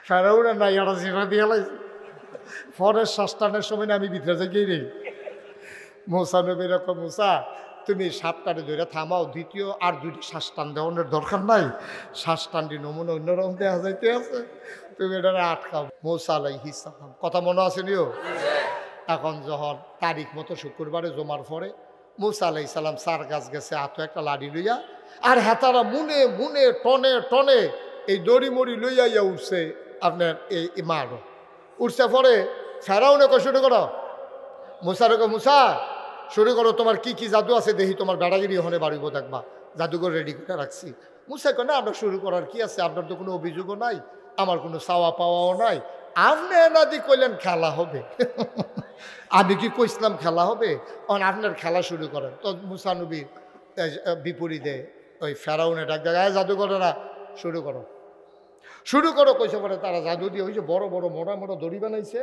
ফেরাউনের নাই ওরা জিভা দিয়ে লাইছে। পরের শ্বাসটানের সময় আমি ভিতরে যাই গিয়ে নেই। মুসা নবী রকম, মুসা তুমি সাপটারে ধরে থামাও, দ্বিতীয় আর দুইটি শ্বাস টান দেওয়ানোর দরকার নাই, শ্বাস টানটি নমুনা অন্যরকম দেওয়া যাইতে আছে, তুমি এটা আটকাও। মুসা আলাইহিস সালাম, কথা মনে আছে নিও। এখন যখন তারিখ মতো শুক্রবারে জমার পরে মুসা আলাইহিস সালাম সার গাছ গেছে হাতে একটা লাঠি লইয়া, আর হেতারা মুনে মুনে টনে টনে এই দড়ি মড়ি লইয়া ইয়া উঠছে আপনার এই মারো উঠছে। পরে ফেরাউনে শুরু করো, মুসারে কো মুসা শুরু করো, তোমার কি কি জাদু আছে দেখি, তোমার বেড়াগিরি ওখানে বাড়িব দেখবা, জাদুঘর রেডি করে রাখছি। মুসা কো না, আমরা শুরু করার কি আছে, আপনার তো কোনো অভিযোগও নাই, আমার কোনো চাওয়া পাওয়াও নাই, আপনি এনাদি কইলেন খেলা হবে। আমি কি কইছিলাম খেলা হবে? আপনার খেলা শুরু করেন। তো মুসা নবীর বিপরীতে ওই ফেরাউনে ডাক দেয়, জাদুঘরেরা শুরু করো শুরু করো কইছে। পরে তারা জাদু দিয়ে ওই যে বড় বড় মোটা মোটা দড়ি বানাইছে,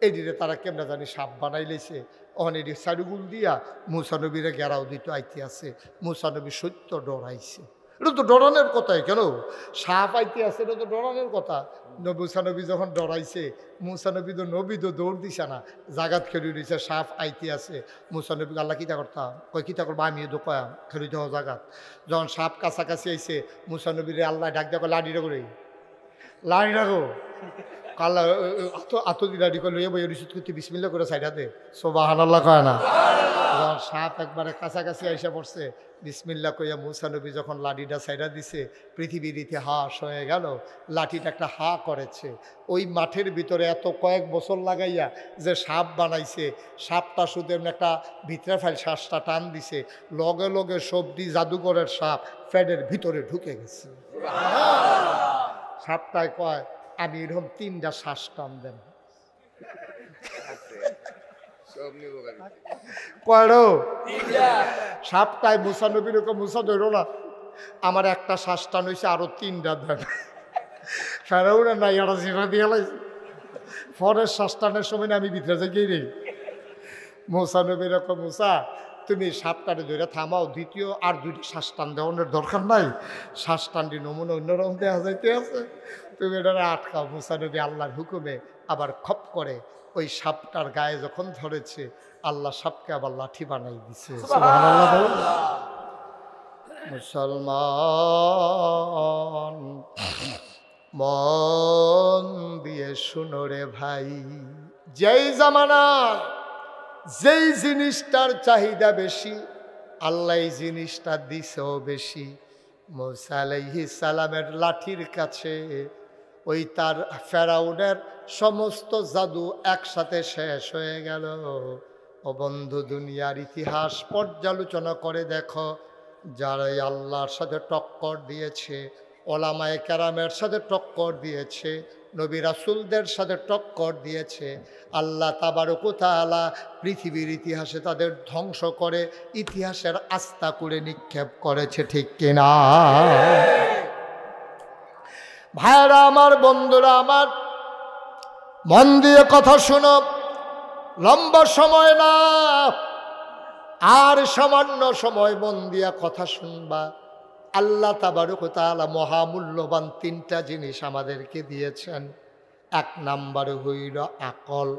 এদিকে তারা কেমনা জানি সাপ বানাই লেছে, অন এটি সারুগুল দিয়া মুসানবীরে গেরাও দিতে আইতে আছে। মুসানবী সত্য ডরাইছে। এটা তো ডরানোর কথাই, কেন সাপ আইতে আছে, এটা তো ডরানোর কথা। মুসানবী যখন ডরাইছে, মুসানবী তো নবী তো দৌড় দিছে না, জাগাত খেলি দিছে, সাপ আইতে আছে। মুসানবী আল্লাহ কিতা করতাম, কয় কিতা করবো, আমিও তো কয়াম খেলি দেওয়া জাগাত। যখন সাপ কাছাকাছি আইছে, মুসানবীরে আল্লাহ ডাক দেখো লাঠিটা করে, লাড়ি রাখো কাল্লা আতদি লাড়ি করে লইয়া বই রিসুদ করতে বিসমিল্লা করে সাইডাতে সুবহানাল্লাহ কয় না। যখন সাপ একবারে কাছাকাছি আইসা পড়ছে, বিসমিল্লা কইয়া মুসা নবী যখন লাঠিটা সাইডা দিছে, পৃথিবীর ইতিহাস হয়ে গেল। লাঠিটা একটা হা করেছে। ওই মাঠের ভিতরে এত কয়েক বছর লাগাইয়া যে সাপ বানাইছে, সাপটা শুধু এমনি একটা ভিতরে ফাইল শ্বাসটা টান দিছে, লগে লগে সবজি জাদুঘরের সাপ ফ্যাডের ভিতরে ঢুকে গেছে। সাপটায় কয়, আমি এরকম 3টা শ্বাস টান দেন। কয়ো সাপটায় মুসা নবীর মুসা ধরো না, আমার একটা শ্বাস টান হয়েছে, আরো 3টা দেন। ফেরাউনের নাই ওরা জিভা দিয়ে লাইছে। পরের শ্বাস টানের সময় আমি ভিতরে যাই গিয়ে নেই। মুসা নবী রকম, মুসা তুমি সাপটারে ধরে থামাও, দ্বিতীয় আর দুইটি শ্বাস টান দেওয়ানোর দরকার নাই, শ্বাস টানটি নমুনা অন্যরকম দেওয়া যাইতে আছে, তুমি এটা আটকাও। মুসা নবী আল্লাহর হুকুমে আবার খপ করে ওই সাপটার গায়ে যখন ধরেছে, আল্লাহ সাপকে আবার লাঠি বানাই দিছে। মুসলমান মন দিয়ে শুনো রে ভাই, যেই জামানা যেই জিনিসটার চাহিদা বেশি, আল্লাহ এই জিনিসটা দিছেও বেশি। মুসা আলাইহিস সালামের লাঠির কাছে ওই তার ফেরাউনের সমস্ত জাদু একসাথে শেষ হয়ে গেল। ও বন্ধু, দুনিয়ার ইতিহাস পর্যালোচনা করে দেখো, যারা আল্লাহর সাথে টক্কর দিয়েছে, ওলামায়ে কেরামের সাথে টক্কর দিয়েছে, নবী রাসূলদের সাথে টক্কর দিয়েছে, আল্লাহ তাবারক ওয়া তাআলা পৃথিবীর ইতিহাসে তাদের ধ্বংস করে ইতিহাসের আস্থা করে নিক্ষেপ করেছে, ঠিক কিনা? ভাইরা আমার, বন্ধুরা আমার, মন দিয়ে কথা শুনো, লম্বা সময় না, আর সামান্য সময় মন দিয়া কথা শুনবা। আল্লাহ তাবারক ওয়া তাআলা মহামূল্যবান 3টা জিনিস আমাদেরকে দিয়েছেন। 1 নম্বরে হইল আকল,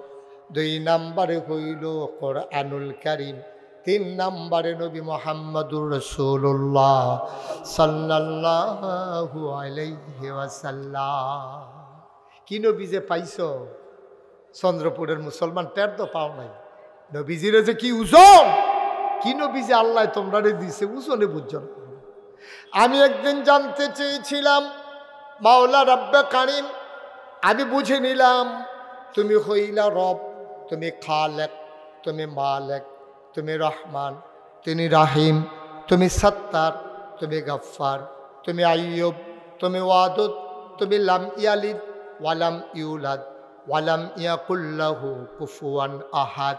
2 নম্বরে হইল কোরআনুল কারীম, 3 নম্বরে নবী মুহাম্মদুর রাসূলুল্লাহ সাল্লাল্লাহু আলাইহি ওয়াসাল্লাম। কি নবী যে পাইছো, চন্দ্রপুরের মুসলমান টের তো পাও নাই। নবীজিরে যে কি ওজন, কি নবী যে আল্লাহ তোমরা দিছে, ওজনে বুঝছো না। আমি একদিন জানতে চেয়েছিলাম, মাওলা রব্বে কারিম, আমি বুঝে নিলাম তুমি হইলা রব, তুমি খালেক, তুমি মালেক, তুমি রহমান, তুমি রাহিম, তুমি সত্তার, তুমি গফফার, তুমি আইয়ুব, তুমি ওয়াদুদ, তুমি লাম ইয়ালিদ ওয়ালাম ইউলাদ ওয়ালাম ইয়াকুল্লাহু কুফুয়ান আহাদ।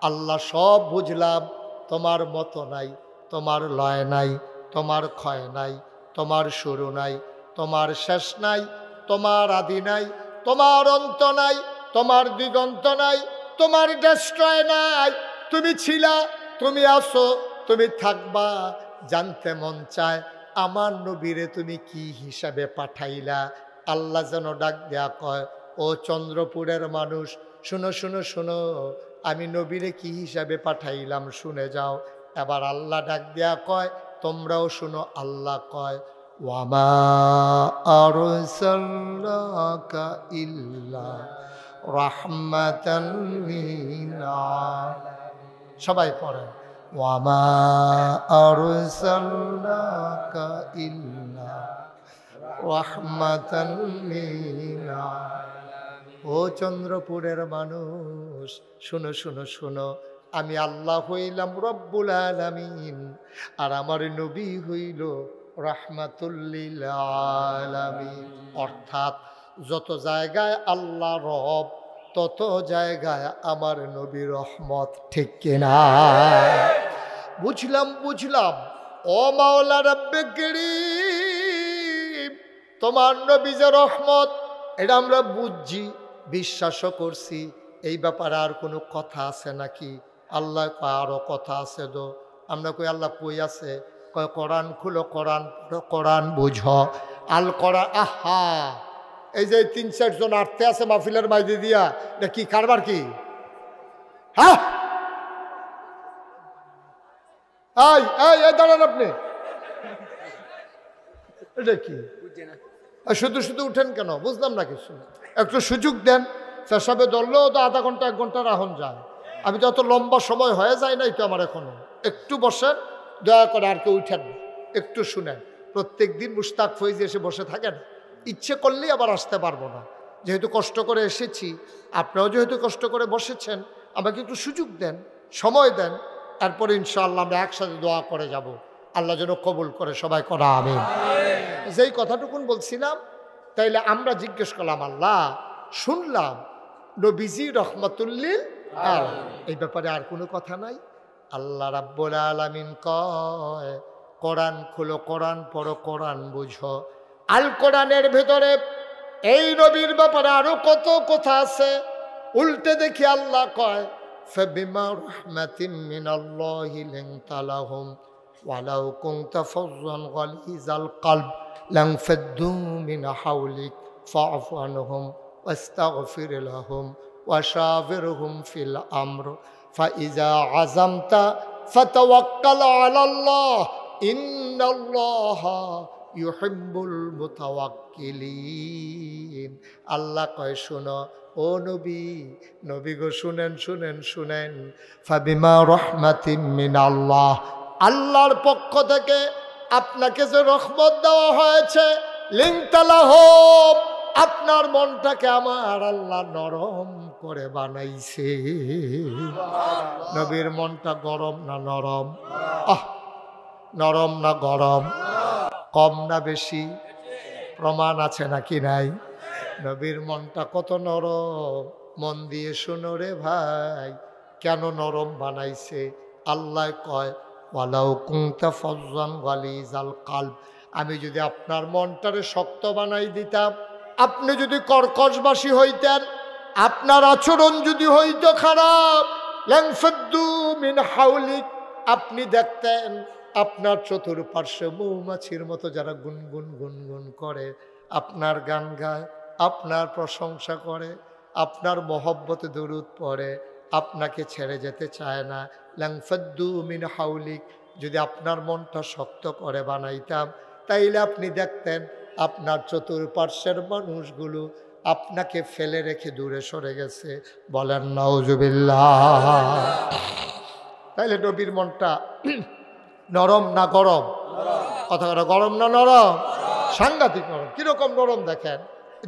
আল্লাহ সব বুঝলাম, তোমার মতো নাই, তোমার লয় নাই, তোমার ক্ষয় নাই, তোমার শুরু নাই, তোমার শেষ নাই, তোমার আদি নাই, তোমার অন্ত নাই, তোমার দিগন্ত নাই, তোমার ডেস্ট্রয় নাই। তুমি ছিলা, তুমি আসো, তুমি থাকবা। জানতে মন চায় আমার নবীরে তুমি কি হিসাবে পাঠাইলা, আল্লাহ যেন ডাক দেয়া কয়, ও চন্দ্রপুরের মানুষ, শুনো শুনো শুনো, আমি নবীরে কি হিসাবে পাঠাইলাম শুনে যাও। এবার আল্লাহ ডাক দেয়া কয়, তোমরাও শুনো। আল্লাহ কয়, ওয়ামা আরসালনাকা ইল্লা রাহমাতাল লিল আলামিন। সবাই পড়েন, ওয়ামা আরসালনাকা ইল্লা রাহমাতাল লিল আলামিন। ও চন্দ্রপুরের মানুষ, শুনো শুনো শুনো, আমি আল্লাহ হইলাম রব্বুল আলামিন, আর আমার নবী হইল রাহমাতুল লিল আলামিন। অর্থাৎ যত জায়গায় আল্লাহ রব, তত জায়গায় আমার নবী রহমত। ঠিক কিনা? বুঝলাম বুঝলাম। ও মাওলা রব্বে কারীম, তোমার নবী যে রহমত, এটা আমরা বুঝছি, বিশ্বাসও করছি। এই ব্যাপারে আর কোনো কথা আছে নাকি? আল্লাহ কয়, আরও কথা আছে। তো আমরা কই, আল্লাহ কই আছে? কয়, কোরআন খুলো, কোরআন পড়ো, কোরআন বুঝো। আল কোরআন। আহা, এই যে ৩-৪ জন আর্থে আছে মাহফিলের মাইদি দিয়া, এটা কি কারবার কি? হ্যাঁ, এই দাঁড়ান আপনি, এটা কি? শুধু শুধু উঠেন কেন? বুঝলাম না কিছু। একটু সুযোগ দেন। পেশাবে ধরলেও তো আধা ঘন্টা 1 ঘন্টা রাখুন যায়। আমি তো অত লম্বা সময় হয়ে যায় নাই তো আমার এখনো। একটু বসেন দয়া করে, আর কেউ উঠেন, একটু শুনেন। প্রত্যেক দিন মুশতাক ফৈজি এসে বসে থাকেন, ইচ্ছে করলেই আবার আসতে পারবো না। যেহেতু কষ্ট করে এসেছি, আপনারাও যেহেতু কষ্ট করে বসেছেন, আমাকে একটু সুযোগ দেন, সময় দেন। তারপরে ইনশাআল্লাহ আমরা একসাথে দোয়া করে যাব, আল্লাহ যেন কবুল করে। সবাই করা আমিন। যেই কথাটুকুন বলছিলাম, তাইলে আমরা জিজ্ঞেস করলাম, আল্লাহ শুনলাম নবীজি রহমাতুল লিল আলামিন, এই ব্যাপারে আর কোনো কথা নাই? আল্লাহ রাব্বুল আলামিন কয়, কোরআন খুলো, কোরআন পড়ো, কোরআন বুঝো। আল কোরআনের ভেতরে এই নবীর ব্যাপারে আরো কত কথা আছে। উল্টে দেখি আল্লাহ কয়, ফাবিমা রাহমাতিন মিনাল্লাহি লিনতা লাহুম ওয়ালাউ কুনতা ফাজ্জান গালিজাল কলব লানফাদ্দু মিন হাওলিক ফা'ফু আনহুম ওয়াস্তাগফির লাহুম ওয়াশাবিরহুম ফিল আমর ফাইজা আযামতা ফাতাওয়াক্কাল আলাল্লাহ ইন্নাল্লাহা ইউহিব্বুল মুতাওয়াক্কিলিন। আল্লাহ কয়, শোনো ও নবী, নবী গো শুনেন শুনেন শুনেন। ফাবিমা রাহমাতিন মিনাল্লাহ, আল্লাহর পক্ষ থেকে আপনাকে যে রহমত দেওয়া হয়েছে, লিনতা লাহুম, আপনার মনটাকে আমার আল্লাহ নরম করে বানাইছে। নবীর মনটা গরম না নরম? নরম না গরম? কম না বেশি? প্রমাণ আছে নাকি নাই? নবীর মনটা কত নরম। মন দিয়ে শোনো রে ভাই, কেন নরম বানাইছে? আল্লাহ কয়, ওয়ালাউ কুনতা ফাজ্জান গালিজাল কলব, আমি যদি আপনার মনটারে শক্ত বানাই দিতাম, আপনি যদি কর্কশবাসী হইতেন, আপনার আচরণ যদি হইতো খারাপ, লানফাদ্দু মিন হাওলিক, আপনি দেখতেন আপনার চতুর্পার্শ্বে মৌমাছির মতো যারা গুনগুন গুনগুন করে, আপনার গান গায়, আপনার প্রশংসা করে, আপনার মহব্বতে দরুদ পড়ে, আপনাকে ছেড়ে যেতে চায় না। লানফাদ্দু মিন হাওলিক, যদি আপনার মনটা শক্ত করে বানাইতাম, তাইলে আপনি দেখতেন আপনার চতুর্পার্শ্বের মানুষগুলো আপনাকে ফেলে রেখে দূরে সরে গেছে। বলেন নাউজুবিল্লাহ। তাইলে নবীর মনটা নরম না গরম? কথা কথা, গরম না নরম? সাংঘাতিক নরম। কিরকম নরম দেখেন,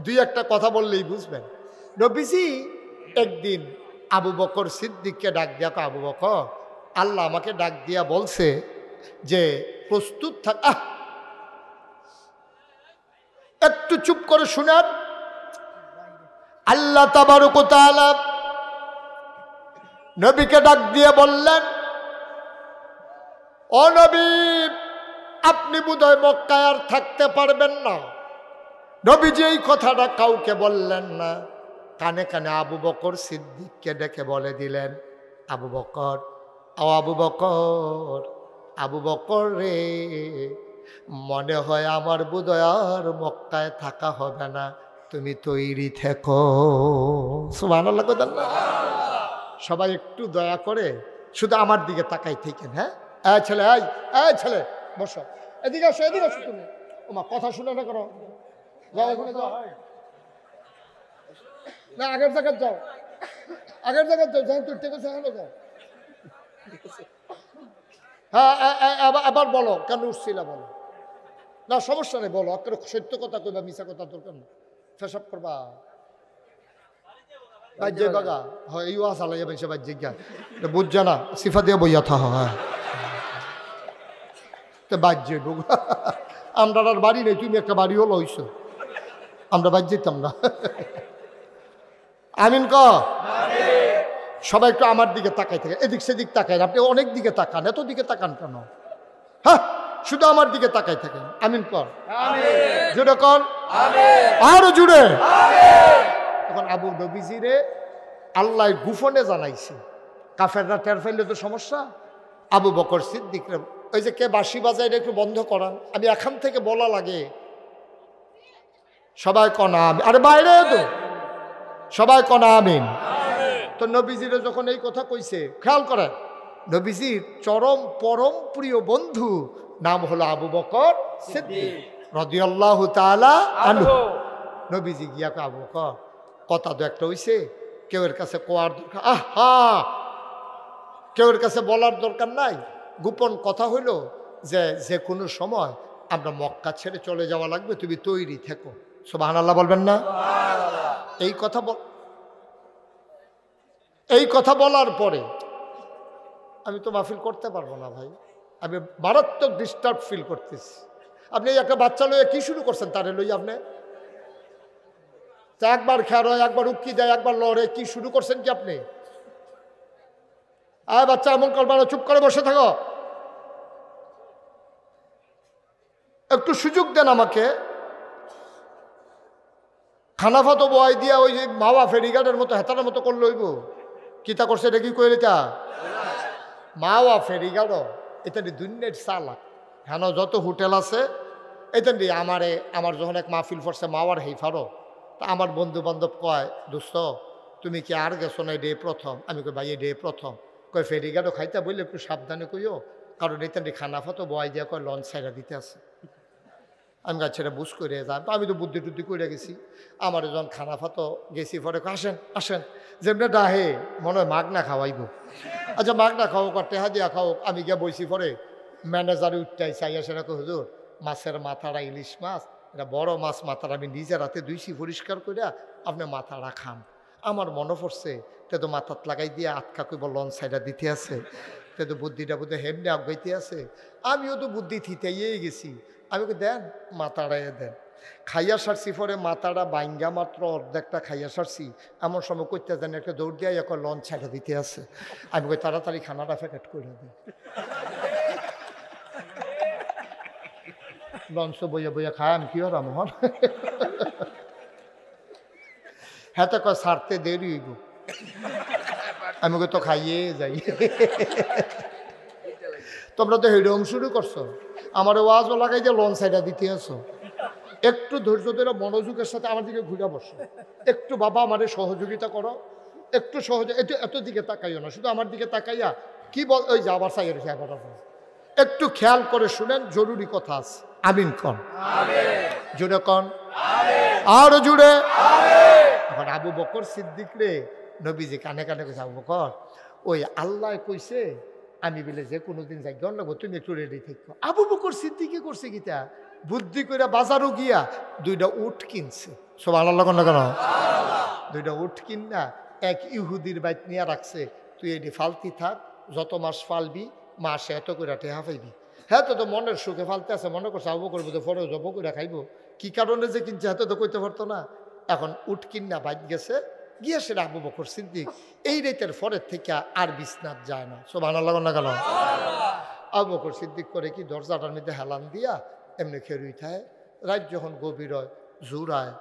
2-1টা কথা বললেই বুঝবেন। নবীজি একদিন আবু বকর সিদ্দিককে ডাক দিয়া, আবু বকর, আল্লাহ আমাকে ডাক দিয়া বলছে যে প্রস্তুত থাক। একটু চুপ করে শুনেন। আল্লাহ তাবারক ওয়া তাআলা নবীকে ডাক দিয়ে বললেন, ও নবী, আপনি বোধহয় মক্কায় আর থাকতে পারবেন না। নবীজি এই কথাটা কাউকে বললেন না, কানে কানে আবু বকর সিদ্দিককে ডেকে বলে দিলেন, আবু বকর, ও আবু বকর, আবু বকর রে, মনে হয় আমার বোধহয় আর মক্কায় থাকা হবে না, তুমি তৈরি থেকো। সুবহানাল্লাহ কইতেন না? সবাই একটু দয়া করে শুধু আমার দিকে তাকাই থেকেন। হ্যাঁ, এই ছেলে, এই ছেলে বসো, এদিকে আসো, এদিকে আসো। তুমি ওমা কথা শুনে না করো, যাও এখানে যাও, না আগের জায়গায় যাও, আগের জায়গায় যাও, যখন তুই টেকে সেখানে যাও। হ্যাঁ, আবার বলো কেন উঠছিলা, বলো। না সমস্যা নেই, বলো। আপনার সত্য কথা কইবা, মিছা কথা দরকার না। ফেসব করবা বাজ্যে বাগা হয়, এই ওয়া চালাই যাবে সে বাজ্যে গিয়া বুঝছে না, সিফা দিয়ে বইয়া থা হয় তো বাজ্যে বগা। আমরা আর বাড়ি নেই, তুমি একটা বাড়িও লইছ, আমরা বাদ যেতাম না। আমিন ক। সবাই একটু আমার দিকে তাকাই থাকে, এদিক সেদিক তাকায়। আপনি অনেক দিকে তাকান, এত দিকে তাকান কেন? হ্যাঁ, শুধু আমার দিকে তাকাই থাকেন। আমিন কর, জুড়ে কর, আরো জুড়ে। এখন আবু নবীজিরে আল্লাহ গুফনে জানাইছে, কাফেররা টের ফাইলে তো সমস্যা। আবু বকর সিদ্দিক, ওই যে কে বাঁশি বাজায় এটা একটু বন্ধ করান, আমি এখান থেকে বলা লাগে। সবাই কনা আমিন, আরে বাইরে তো সবাই কনা আমিন। তো নবীজিরে যখন এই কথা কইছে, খেয়াল করেন, নবীজির চরম পরম প্রিয় বন্ধু নাম হলো আবু বকর সিদ্দিক রাদিয়াল্লাহু তাআলা আনহু। নবীজি গিয়া আবু বকর, কথা তো একটা হইছে, কেউ এর কাছে কোয়ার দরকার, আহা কেউ এর কাছে বলার দরকার নাই। গোপন কথা হইল যে কোনো সময় আমরা মক্কা ছেড়ে চলে যাওয়া লাগবে, তুমি তৈরি থেকো। সুবহানাল্লাহ বলবেন না? এই কথা বলার পরে আমি তো মাহফিল করতে পারবো না ভাই, আমি মারাত্মক ডিস্টার্ব ফিল করতেছি। আপনি একটা বাচ্চা লইয়া কি শুরু করছেন, তারে লইয়া আপনি একবার খেয়ার হয়, একবার উক্কি দেয়, একবার লড়ে, কি শুরু করছেন কি আপনি? আয় বাচ্চা এমন করবা না, চুপ করে বসে থাকো, একটু সুযোগ দেন আমাকে। খানাফা তো বয় দিয়া ওই যে মাওয়া ফেরিঘাটের মতো হেতারের মতো করলে হইব। কিতা করছে এটা কি কইলে তা মাওয়া ফেরিঘাট, এটা দুনিয়ার চালাক। হ্যাঁ, যত হোটেল আছে এটা আমার যখন এক মাহফিল পড়ছে মাওয়ার হেইফারও, তা আমার বন্ধু বান্ধব কয়, দোস্ত তুমি কি আর গেছো না, ডে প্রথম? আমি কই ভাই ডে প্রথম। কয় ফেরিঘাটও খাইতে বললে একটু সাবধানে কইও, কারণ এটা খানাফা তো বয় দিয়া কয় লঞ্চ সাইডা দিতে আছে। আমি গাছেরা বুঝ করে যান, আমি তো বুদ্ধি টুদ্ধি করে গেছি। আমার যখন খানাফা তো গেছি, পরে আসেন আসেন, যেমনি ডাহে মনে হয় মাগ না খাওয়াইব। আচ্ছা মাগ না খাও, টেহা দিয়া খাও। আমি গিয়া বইছি, পরে ম্যানেজারে উঠটাই চাইয়া সেটা কো, হুজুর মাছের মাথাটা ইলিশ মাছ, এটা বড় মাছ, মাথাটা আমি নিজের হাতে ধুইছি পরিষ্কার করিয়া, আপনি মাথাটা খান। আমার মনে পড়ছে তে তো মাথাত লাগাই দিয়ে আটকা কইব লঞ্চ সাইডা দিতে আছে, তে তো বুদ্ধিটা বোধহয় হেমনে আগাইতে আছে। আমিও তো বুদ্ধি থিতাইয়েই গেছি। আমি দেন মাথাটাই দেন, খাইয়া সারছি। পরে মাথাটা বাইঙ্গা মাত্র অর্ধেকটা খাইয়া সারছি, এমন সময় করতে দেন একটা দৌড় দিয়ে এখন লঞ্চ ছেড়ে দিতে আছে। আমি কই তাড়াতাড়ি খানাটা প্যাকেট করে দিই। লঞ্চ বইয়া বইয়া খায়, আমি কি আর আমার হ্যাঁ তো কয় সারতে দেরি হইব। আমি তো খাইয়ে যাই। তোমরা তো হেডম শুরু করছো, আমার ওয়াজও লাগাই যে লঞ্চ সাইডা দিতে আসো। একটু ধৈর্য ধরে মনোযোগের সাথে আমার দিকে ঘুরে বসো, একটু বাবা আমাদের সহযোগিতা করো, একটু এত দিকে তাকাইও না, শুধু আমার দিকে তাকাইয়া কি বল, ওই যে আবার সাইয়ের একটু খেয়াল করে শুনেন, জরুরি কথা আছে। আমিন কন, জুড়ে কন, আরো জুড়ে। এখন আবু বকর সিদ্দিক রে নবীজি কানে কানে কইছে, আবু বকর ওই আল্লাহ কইছে আমি বলে যে কোনোদিন যাই লাগবো, তুমি একটু রেডি থাকো। আবু বকর সিদ্দিকে করছে গীতা বুদ্ধি করে বাজারও গিয়া 2টা উট কিনছে। সব আল্লাহ কেন কেন 2টা উট কিনা এক ইহুদির বাইত নিয়ে রাখছে, তুই এটি ফালতি থাক, যত মাস ফালবি মাসে এত করে টেহা পাইবি। হ্যাঁ তো মনের সুখে ফালতে আছে, মনে করছে আবু করবো তো ফরে জব করে খাইবো, কি কারণে যে কিনছে এত তো কইতে পারতো না। এখন উট কিনা বাইত গেছে, গিয়ে সে আবু বকর সিদ্দিক এই রেতের ফরের থেকে আর বিছনাথ যায় না। সুবহানাল্লাহ না কেন? আবু বকর সিদ্দিক করে কি দরজাটার মধ্যে হেলান দিয়া এমনি খেরুই থায়। রাত যখন গভীর হয়, জোড়ায়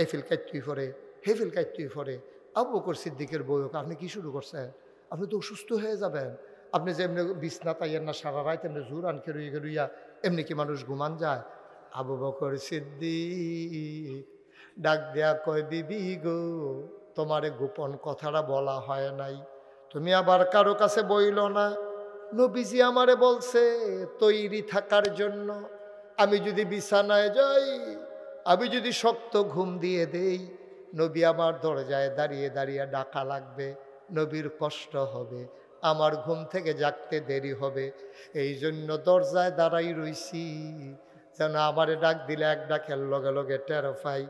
এফিল কাইতুই ফরে, হেফিল কাইতুই ফরে। আবু বকর সিদ্দিকের বউকে, আপনি কি শুরু করছেন? আপনি তো অসুস্থ হয়ে যাবেন, আপনি যে এমনি বিছনা তাইয়ের না সারা রাত এমনি জোরান খেরুইয়া এমনি কি মানুষ ঘুমান যায়? আবু বকর সিদ্দিক ডাক দেয়া কয়, বিবি গো, তোমারে গোপন কথাটা বলা হয় নাই, তুমি আবার কারো কাছে বইল না। নবীজি আমারে বলছে তৈরি থাকার জন্য। আমি যদি বিছানায় যাই, আমি যদি শক্ত ঘুম দিয়ে দেই, নবী আমার দরজায় দাঁড়িয়ে দাঁড়িয়ে ডাকা লাগবে, নবীর কষ্ট হবে, আমার ঘুম থেকে জাগতে দেরি হবে। এই জন্য দরজায় দাঁড়াই রইছি, যেন আমারে ডাক দিলে এক ডাকের লগে লগে টের পাই।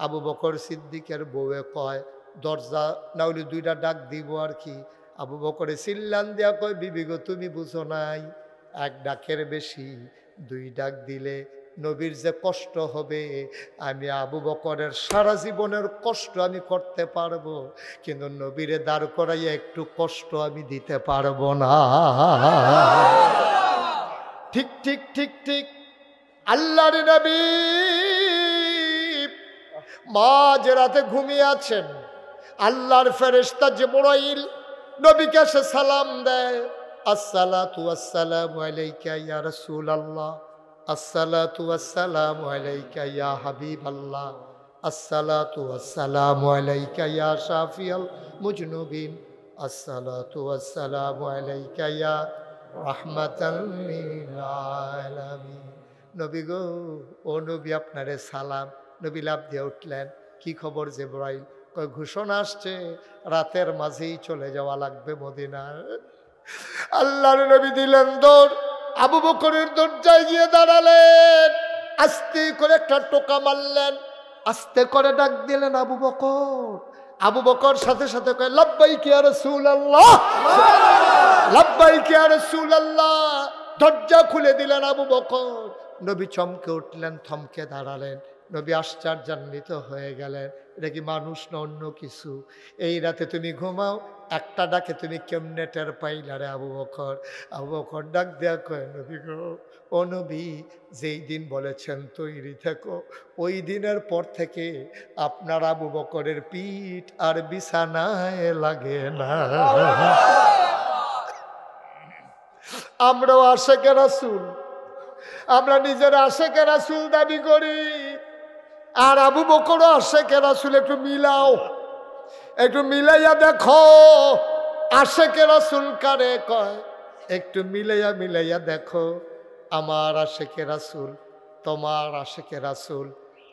আবু বকর সিদ্দিকের বউয়ে কয়, দরজা না হলে দুইটা ডাক দিব আর কি। আবু বকরে চিল্লান দিয়া কয়, বিবি গো, তুমি বুঝো নাই, এক ডাকের বেশি দুই ডাক দিলে নবীর যে কষ্ট হবে, আমি আবু বকরের সারা জীবনের কষ্ট আমি করতে পারবো, কিন্তু নবীরে দাঁড় করাইয়া একটু কষ্ট আমি দিতে পারবো না। ঠিক ঠিক ঠিক ঠিক। আল্লাহর নবী মাঝ রাতে ঘুমিয়ে আছেন, আল্লাহর ফেরেশতা জিবরাইল নবীকে এসে সালাম দেয়, আসসালাতু ওয়াসসালামু আলাইকা ইয়া রাসূলুল্লাহ, আসসালাতু ওয়াসসালামু আলাইকা ইয়া হাবিবাল্লাহ, আসসালাতু ওয়াসসালামু আলাইকা ইয়া শাফিয়াল মুজনুবিন, আসসালাতু ওয়াসসালামু আলাইকা ইয়া রাহমাতাল লিল আলামিন। নবী গো, ও নবী, আপনারে সালাম। নবী লাফ দিয়ে উঠলেন, কি খবর জিবরাইল? কয়, ঘোষণা আসছে, রাতের মাঝেই চলে যাওয়া লাগবে মদিনার। আল্লাহর নবী দিলেন দৌড়, আবু বকরের দরজায় গিয়ে দাঁড়ালেন, আস্তে করে একটা টোকা মারলেন, আস্তে করে ডাক দিলেন, আবু বকর। আবু বকর সাথে সাথে কয়, লাব্বাইক ইয়া রাসূলুল্লাহ, লাব্বাইক ইয়া রাসূলুল্লাহ। দরজা খুলে দিলেন আবু বকর। নবী চমকে উঠলেন, থমকে দাঁড়ালেন। নবী আশ্চর্যান্বিত হয়ে গেলেন, এটা কি মানুষ না অন্য কিছু? এই রাতে তুমি ঘুমাও, একটা ডাকে তুমি কেমনে টের পাইলা রে আবু বকর? আবু বকর ডাক দেয়া কয়, নবী গো, ও নবী, যেই দিন বলেছেন তৈরি থেকো, ওই দিনের পর থেকে আপনার আবু বকরের পিঠ আর বিছানায় লাগে না। আমরাও আশেকে রাসূল, আমরা নিজের আশেকে রাসূল দাবি করি, আর আবু বকরও আশেকে রাসূল। একটু মিলাও, একটু মিলাইয়া দেখো, আশেকে রাসূল কারে কয়? একটু মিলাইয়া দেখো, আমার আশেকে রাসূল, তোমার আশেকে রাসূল,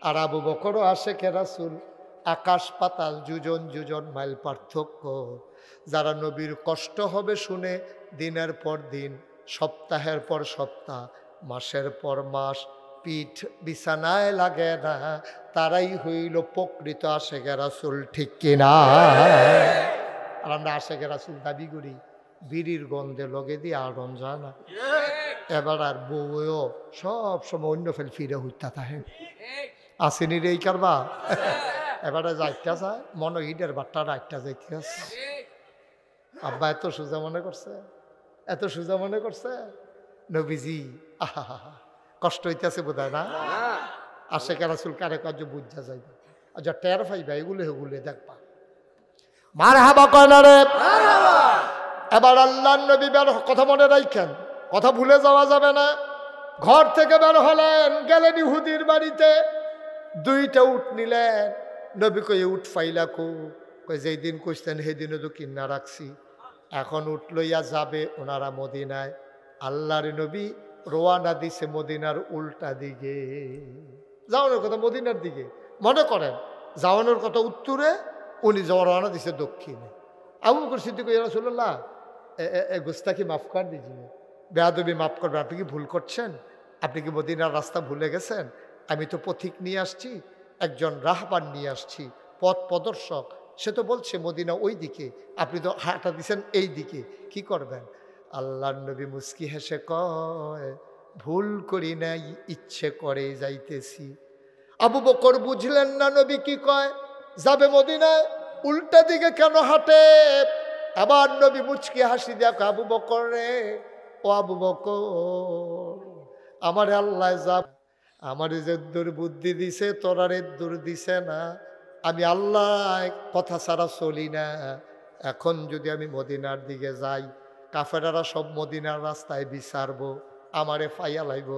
আর আবু বকরও আশেকে রাসূল। আকাশ পাতাল, যুজন মাইল পার্থক্য। যারা নবীর কষ্ট হবে শুনে দিনের পর দিন, সপ্তাহের পর সপ্তাহ, মাসের পর মাস পিঠ বিছানায় লাগে না, তারাই হইল প্রকৃত আশেকে রাসূল, ঠিক কিনা? আর আমরা আশেকে রাসূল দাবি করি, বিড়ির গন্ধে লগে দিয়ে আড়ন যায় না। এবার আর বউও সব সময় অন্য ফেল ফিরে হইতা থাকে, আসেনি রে এই কারবা। এবারে যাইতে যায়, মনে ঈদের বাট্টা রাইটটা যাইতে আছে। আব্বা এত সোজা মনে করছে, এত সোজা মনে করছে। নবীজি আহা কষ্ট হইতেছে বোধ হয় না? আশেকে রাসূল কারে কাজ বুঝা যাইবে, আচ্ছা টের পাইবা, এগুলো দেখবা। মারহাবা কয় না রে? এবার আল্লাহর নবী বের, কথা মনে রাখেন, কথা ভুলে যাওয়া যাবে না। ঘর থেকে বের হলেন, গেলেন ইহুদির বাড়িতে, দুইটা উট নিলেন। নবী কই, উট ফাইলা কো? কই, যেই দিন কইছেন সেই দিনে তো কিনা রাখছি, এখন উট লইয়া যাবে ওনারা মদিনায়। আল্লাহর নবী রওয়ানা দিছে মদিনার উল্টা দিকে, যাওয়ানোর কথা মদিনার দিকে। মনে করেন যাওয়ানোর কথা উত্তরে, উনি যাওয়া রওনা দিছে দক্ষিণে। আবু বকর সিদ্দিক ইয়া রাসূলুল্লাহ, গুস্তাকি মাফ কর দিজিয়ে, বেয়াদবি মাফ করবে, আপনি কি ভুল করছেন? আপনি কি মদিনার রাস্তা ভুলে গেছেন? আমি তো পথিক নিয়ে আসছি, একজন রাহবার নিয়ে আসছি, পথ প্রদর্শক, সে তো বলছে মদিনা ওই দিকে, আপনি তো হাঁটা দিছেন এই দিকে, কি করবেন? আল্লাহর নবী মুস্কি হেসে কয়, ভুল করি নাই, ইচ্ছে করে যাইতেছি। আবু বকর বুঝলেন না নবী কি কয়, যাবে মদিনায়, উল্টা দিকে কেন হাঁটে? আবার নবী মুচকি হাসি দেখ, আবু বকর রে, ও আবু বকর, আমারে আল্লাহ যাব, আমার যে দুর্বুদ্ধি দিছে তোরার দূর দিছে না, আমি আল্লাহ কথা ছাড়া চলি না। এখন যদি আমি মদিনার দিকে যাই, কাফেরারা সব মদিনার রাস্তায় বিচারবো, আমারে ফাইয়া লাইব,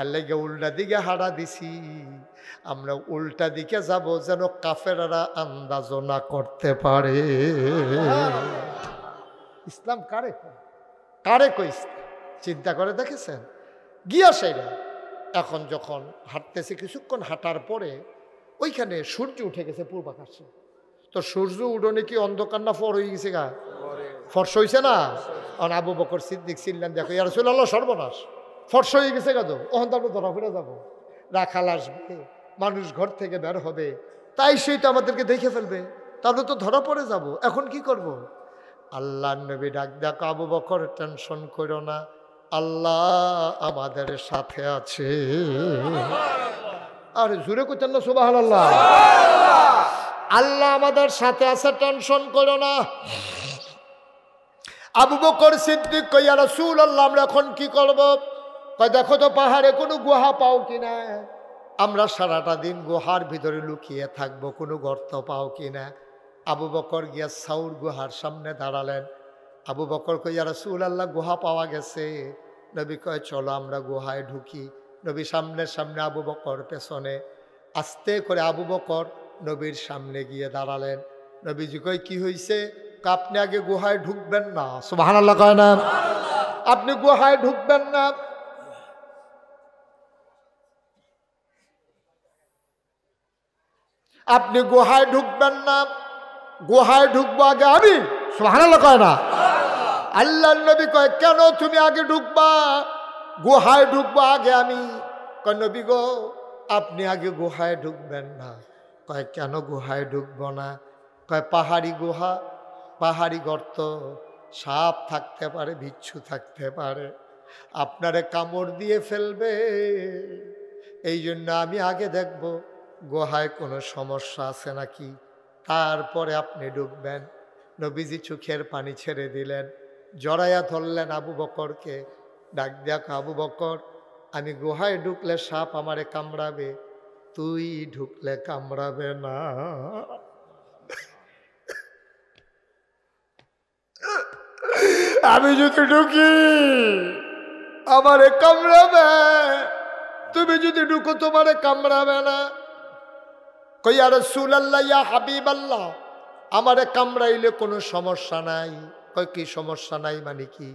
এর লেগে উল্টা দিকে হাঁটা দিছি, আমরা উল্টা দিকে যাব যেন কাফেররা আন্দাজও না করতে পারে। ইসলাম কারে কারে কইছে চিন্তা করে দেখেছেন? গিয়া সেইরা এখন যখন হাঁটতেছে, কিছুক্ষণ হাঁটার পরে ওইখানে সূর্য উঠে গেছে পূর্বাকাশে। তো সূর্য উঠোনে কি অন্ধকার না ফর হয়ে গেছে? গা ফর্স হয়েছে না? কারণ আবু বকর সিদ্দিক ছিলেন, দেখো ইয়া রাসূলুল্লাহ সর্বনাশ, ফর্স হয়ে গেছে গা, তো ওখান তো আমরা ধরা ফিরে যাবো, রাখাল আসবে, মানুষ ঘর থেকে বের হবে, তাই সেইটা আমাদেরকে দেখে ফেলবে, তাহলে তো ধরা পড়ে যাব। এখন কি করব? আল্লাহ নবী ডাক, দেখো আবু বকর টেনশন করো না, আল্লাহ আমাদের সাথে আছে। আরে জোরে কইতেন না সুবহানাল্লাহ? আল্লাহ আমাদের সাথে আছে, টেনশন করো না। আবু বকর সিদ্দিক কই, ইয়া রাসূলুল্লাহ আমরা এখন কি করব? কয় দেখো তো পাহাড়ে কোনো গুহা পাও কিনা, আমরা সারাটা দিন গুহার ভিতরে লুকিয়ে থাকবো, কোনো গর্ত পাও কিনা। আবু বকর গিয়া সাউর গুহার সামনে দাঁড়ালেন। আবু বকর কই, ইয়া রাসূলুল্লাহ গুহা পাওয়া গেছে। নবী কয় চলো আমরা গুহায় ঢুকি। নবী সামনের সামনে, আবু বকর পেছনে। আস্তে করে আবু বকর নবীর সামনে গিয়ে দাঁড়ালেন। নবীজি কয় কি হয়েছে? আপনি আগে গুহায় ঢুকবেন না। সুবহানাল্লাহ কয় না? আপনি গুহায় ঢুকবেন না। আপনি গুহায় ঢুকবেন না, গুহায় ঢুকবো আগে আমি। সুবহানাল্লাহ কয় না? আল্লাহর নবী কয় কেন তুমি আগে ঢুকবা? গুহায় ঢুকবো আগে আমি। কয় নবী গো আপনি আগে গুহায় ঢুকবেন না। কয় কেন গুহায় ঢুকবো না? কয় পাহাড়ি গুহা, পাহাড়ি গর্ত, সাপ থাকতে পারে, বিচ্ছু থাকতে পারে, আপনারে কামড় দিয়ে ফেলবে, এই জন্য আমি আগে দেখব গুহায় কোনো সমস্যা আছে নাকি, তারপরে আপনি ঢুকবেন। নবীজি চোখের পানি ছেড়ে দিলেন, জড়াইয়া ধরলেন আবু বকরকে। ডাক দেখ আবু বকর, আমি গুহায় ঢুকলে সাপ আমারে কামড়াবে, তুই ঢুকলে কামড়াবে না। আমি যদি ঢুকি আমারে কামড়াবে, তুমি যদি ঢুকো তোমারে কামড়াবে না। কই ইয়া রাসূলুল্লাহ ইয়া হাবিবাল্লাহ, আমারে কামড়াইলে কোনো সমস্যা নাই। কয় কি সমস্যা নাই মানে কি?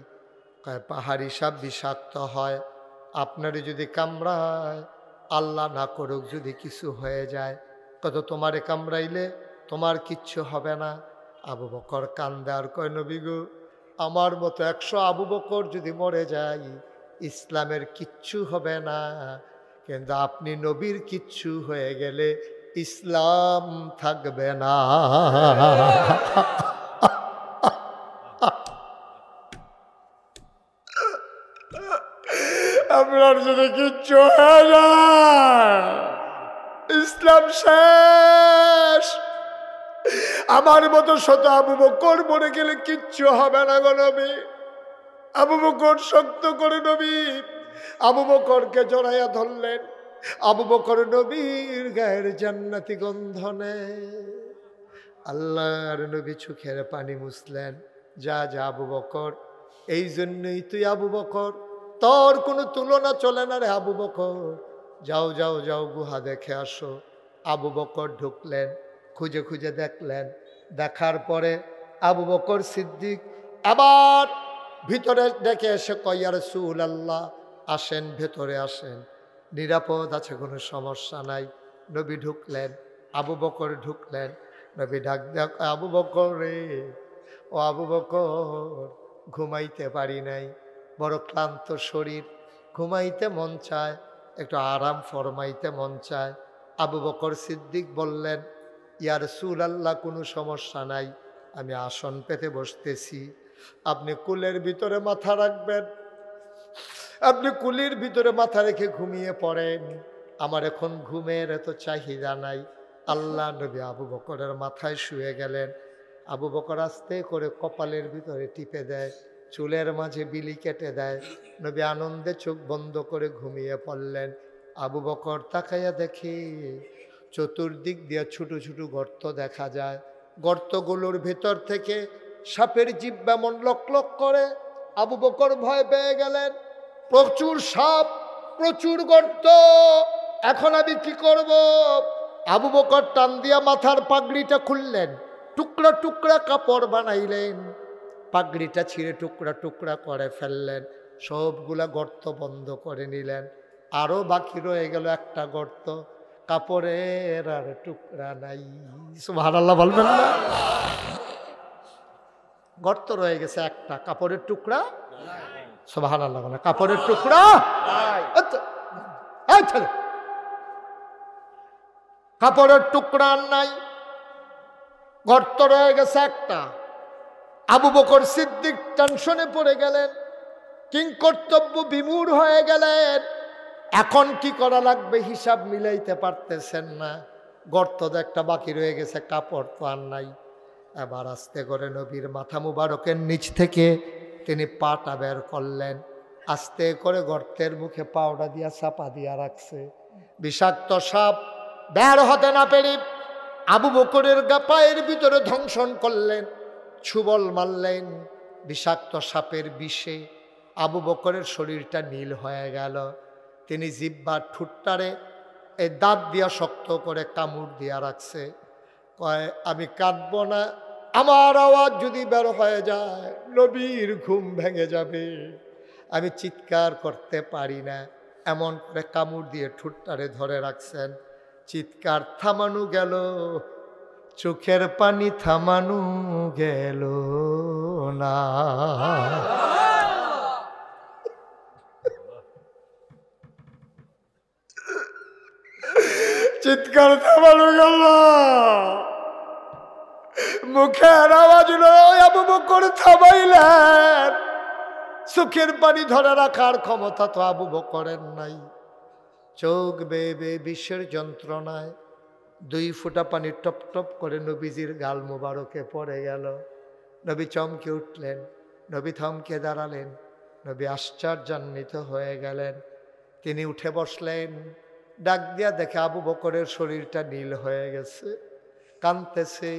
কয় পাহাড়ি সাপ বিষাক্ত হয়, আপনারে যদি কামড়ায়, আল্লাহ না করুক যদি কিছু হয়ে যায়, কত তোমারে কামড়াইলে তোমার কিচ্ছু হবে না। আবু বকর কান্দে আর কয় নবী গো, আমার মতো 100 আবু বকর যদি মরে যায় ইসলামের কিচ্ছু হবে না, কিন্তু আপনি নবীর কিচ্ছু হয়ে গেলে ইসলাম থাকবে না। আপনার যদি কিচ্ছু হয়ে যায় ইসলাম শেষ। আমার মতো শত আবু বকর মরে গেলে কিচ্ছু হবে না গো নবী। আবু বকর শক্ত করে নবী আবু বকরকে জড়াইয়া ধরলেন। আবু বকর নবীর গায়ের জান্নাতি গন্ধ নেয়। আল্লাহর নবী চোখের পানি মুছলেন। যা যা আবু বকর, এই জন্যই তুই আবু বকর, তোর কোনো তুলনা চলে না রে আবু বকর। যাও যাও যাও গুহা দেখে আসো। আবু বকর ঢুকলেন, খুঁজে খুঁজে দেখলেন। দেখার পরে আবু বকর সিদ্দিক আবার ভিতরে ডেকে এসে কয় ইয়া রাসূলুল্লাহ আসেন, ভেতরে আসেন, নিরাপদ আছে, কোনো সমস্যা নাই। নবী ঢুকলেন, আবু বকর ঢুকলেন। নবী ডাক দেখ আবু বকর রে, ও আবু বকর, ঘুমাইতে পারি নাই, বড় ক্লান্ত শরীর, ঘুমাইতে মন চায়, একটু আরাম ফরমাইতে মন চায়। আবু বকর সিদ্দিক বললেন ইয়া রাসূলুল্লাহ কোনো সমস্যা নাই, আমি আসন পেতে বসতেছি, আপনি কুলের ভিতরে মাথা রাখবেন, আপনি কুলির ভিতরে মাথা রেখে ঘুমিয়ে পড়েন, আমার এখন ঘুমের এত চাহিদা নাই। আল্লাহ নবী আবু বকরের মাথায় শুয়ে গেলেন। আবু বকর আস্তে করে কপালের ভিতরে টিপে দেয়, চুলের মাঝে বিলি কেটে দেয়। নবী আনন্দে চোখ বন্ধ করে ঘুমিয়ে পড়লেন। আবু বকর তাকাইয়া দেখে চতুর্দিক দিয়ে ছোট ছোট গর্ত দেখা যায়। গর্তগুলোর ভেতর থেকে সাপের জিহ্বা এমন লক লক করে। আবু বকর ভয় পেয়ে গেলেন। প্রচুর সাপ প্রচুর গর্ত, এখন আমি কি করব? আবু বকর টান দিয়া মাথার পাগড়িটা খুললেন, টুকরা টুকরা কাপড় বানাইলেন, পাগড়িটা ছিঁড়ে টুকরা টুকরা করে ফেললেন, সবগুলা গর্ত বন্ধ করে নিলেন। আরো বাকি রয়ে গেল একটা গর্ত, কাপড়ের আর টুকরা নাই। সুবহানাল্লাহ বলবেন না? গর্ত রয়ে গেছে একটা, কাপড়ের টুকরা। সুবহানাল্লাহ বলে, কাপড়ের টুকরা কাপড়ের টুকরা নাই, গর্ত রয়ে গেছে একটা। আবু বকর সিদ্দিক টেনশনে পড়ে গেলেন, কিংকর্তব্য বিমূঢ় হয়ে গেলেন। এখন কি করা লাগবে হিসাব মিলাইতে পারতেছেন না। গর্ত তো একটা বাকি রয়ে গেছে, কাপড় তো আর নাই। এবার আস্তে করে নবীর মাথা মুবারকের নিচ থেকে তিনি পাটা বের করলেন, আস্তে করে গর্তের মুখে পাউডা দিয়া চাপা দিয়া রাখছে। বিষাক্ত সাপ বের হতে না পেরে আবু বকরের পায়ের ভিতরে ধ্বংসন করলেন, ছুবল মারলেন। বিষাক্ত সাপের বিষে আবু বকরের শরীরটা নীল হয়ে গেল। তিনি জিহ্বার ঠুট্টারে এই দাঁত দিয়া শক্ত করে কামড় দিয়া রাখছে। কয়, আমি কাঁদব না, আমার আওয়াজ যদি বের হয়ে যায় নবীর ঘুম ভেঙে যাবে, আমি চিৎকার করতে পারি না। এমন করে কামড় দিয়ে ঠুট্টারে ধরে রাখছেন। চিৎকার থামানো গেল, চোখের পানি থামানো গেল না। চিৎকার থামানো গেল, মুখের আওয়াজ নয়। আবু বকর থামাইলেন, চোখের পানি ধরে রাখার ক্ষমতা তো আবু বকরের নাই। চোখ বেয়ে বেয়ে বিশ্বের যন্ত্রণায় 2 ফোঁটা পানি টপ টপ করে নবীজির গাল মোবারকে পড়ে গেল। নবী চমকে উঠলেন, নবী থমকে দাঁড়ালেন, নবী আশ্চর্যান্বিত হয়ে গেলেন। তিনি উঠে বসলেন, ডাক দিয়া দেখে আবু বকরের শরীরটা নীল হয়ে গেছে, কাঁদতেছে,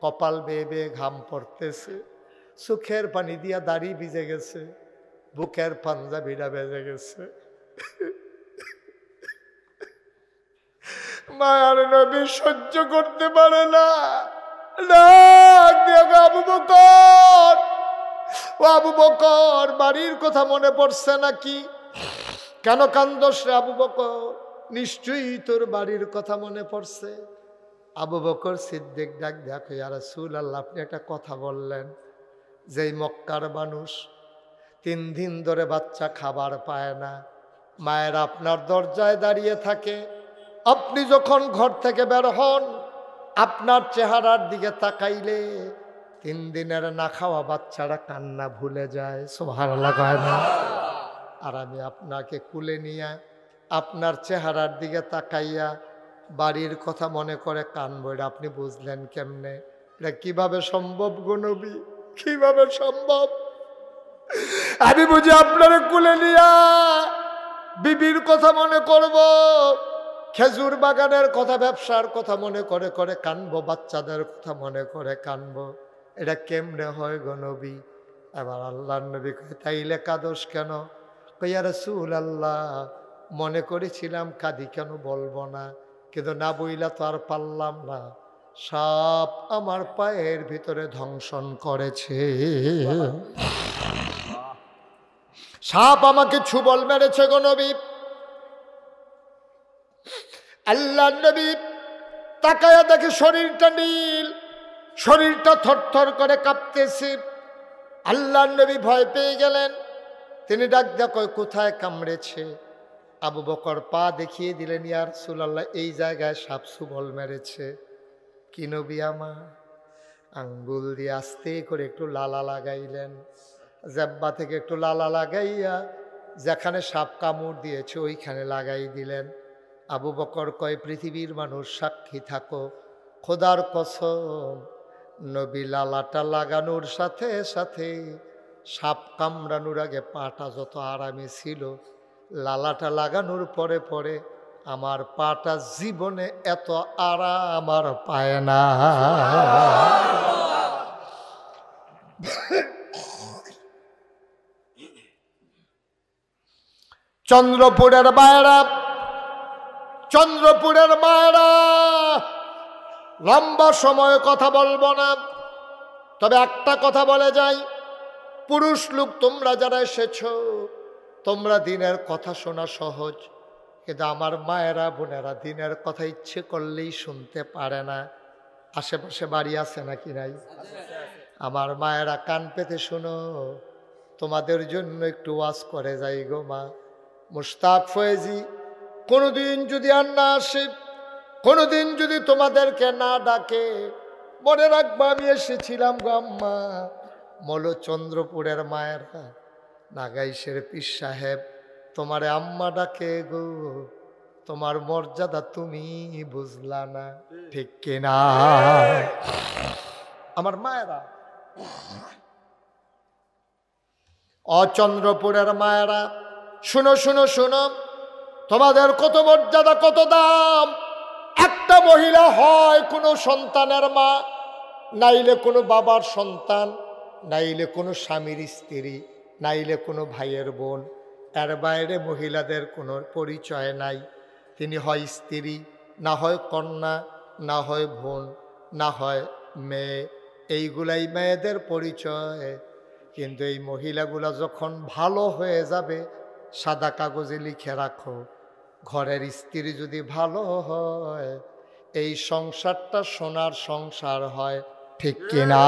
কপাল বেয়ে বেয়ে ঘাম পড়তেছে, চোখের পানি দিয়া দাড়ি ভিজে গেছে, বুকের পাঞ্জাবিটা বেজে গেছে। মায়ার নবী সহ্য করতে পারে না। আবু বকর, ও আবু বকর, বাড়ির কথা মনে পড়ছে নাকি? কেন কান্দস রে আবু বকর? নিশ্চয়ই তোর বাড়ির কথা মনে পড়ছে। আবু বকর সিদ্দিক ডাক দেখো, ইয়া রাসূলুল্লাহ, আপনি একটা কথা বললেন, যেই মক্কার মানুষ 3 দিন ধরে বাচ্চা খাবার পায় না, মায়ের আপনার দরজায় দাঁড়িয়ে থাকে, আপনি যখন ঘর থেকে বের হন আপনার চেহারার দিকে তাকাইলে 3 দিনের না খাওয়া বাচ্চারা কান্না ভুলে যায়। সুবহানাল্লাহ কয় না? আর আমি আপনাকে কুলে নিয়ে আপনার চেহারার দিকে তাকাইয়া বাড়ির কথা মনে করে কানবো, এটা আপনি বুঝলেন কেমনে? এটা কিভাবে সম্ভব গো নবী, কিভাবে সম্ভব? আমি বুঝি আপনার কুলে নিয়া বিবির কথা মনে করব, খেজুর বাগানের কথা, ব্যবসার কথা মনে করে করে কানবো, বাচ্চাদের কথা মনে করে কানবো, এটা কেমনে হয় গো নবী? এবার আল্লাহর নবী কয়, তাইলে কাদোস কেন? ইয়া রাসূলুল্লাহ, মনে করেছিলাম কাঁদি, কেন বলবো না, কিন্তু না বইলা তো আর পারলাম না। সাপ আমার পায়ের ভিতরে ধ্বংসন করেছে, সাপ আমাকে ছুবল মেরেছে গো নবী। আল্লাহ নবী তাকায়া দেখে শরীরটা নীল, শরীরটা থরথর করে কাঁপতেছে। আল্লাহ নবী ভয় পেয়ে গেলেন। তিনি ডাক দেখো, কোথায় কামড়েছে? আবু বকর পা দেখিয়ে দিলেন, ইয়া রাসূলুল্লাহ, এই জায়গায় সাপ ছুবল মেরেছে। কি নবী আমার? আঙ্গুল দিয়ে আস্তে করে একটু লালা লাগাইলেন, জাব্বা থেকে একটু লালা লাগাইয়া যেখানে সাপ কামড় দিয়েছে ওইখানে লাগাই দিলেন। আবু বকর কয়, পৃথিবীর মানুষ সাক্ষী থাকো, খোদার কসম, নবী লালাটা লাগানোর সাথে সাথে সাপ কামড়ানোর আগে পাটা যত আরামে ছিল, লালাটা লাগানোর পরে পরে আমার পাটা জীবনে এত আরাম আর পায় না। চন্দ্রপুরের মায়েরা, চন্দ্রপুরের মায়েরা, লম্বা সময় কথা বলবো না, তবে একটা কথা বলে যাই, পুরুষ লোক তোমরা যারা এসেছ, তোমরা দিনের কথা শোনা সহজ, কিন্তু আমার মায়েরা বোনেরা দিনের কথা ইচ্ছে করলেই শুনতে পারে না। আশেপাশে বাড়ি আছে নাকি নাই? আমার মায়েরা কান পেতে শোনো, তোমাদের জন্য একটু ওয়াজ করে যাই গো মা। মুশতাক ফয়েজি কোনোদিন যদি আর না আসে, কোনোদিন যদি তোমাদেরকে না ডাকে, মনে রাখবা আমি এসেছিলাম গো আম্মা। মলচন্দ্রপুরের মায়েরা, নাগাইশের পীর সাহেব তোমারে আম্মা ডাকে গো, তোমার মর্যাদা তুমি বুঝলা না, ঠিক কিনা? আমার মায়েরা, অচন্দ্রপুরের মায়েরা, শুনো শুনো শুনো, তোমাদের কত মর্যাদা, কত দাম। একটা মহিলা হয় কোনো সন্তানের মা, নাইলে কোনো বাবার সন্তান, নাইলে কোনো স্বামীর স্ত্রী, নাইলে কোনো ভাইয়ের বোন, এর বাইরে মহিলাদের কোনো পরিচয় নাই। তিনি হয় স্ত্রী, না হয় কন্যা, না হয় বোন, না হয় মেয়ে, এইগুলাই মেয়েদের পরিচয়। কিন্তু এই মহিলাগুলা যখন ভালো হয়ে যাবে, সাদা কাগজে লিখে রাখো, ঘরের স্ত্রী যদি ভালো হয়, এই সংসারটা সোনার সংসার হয়, ঠিক কিনা?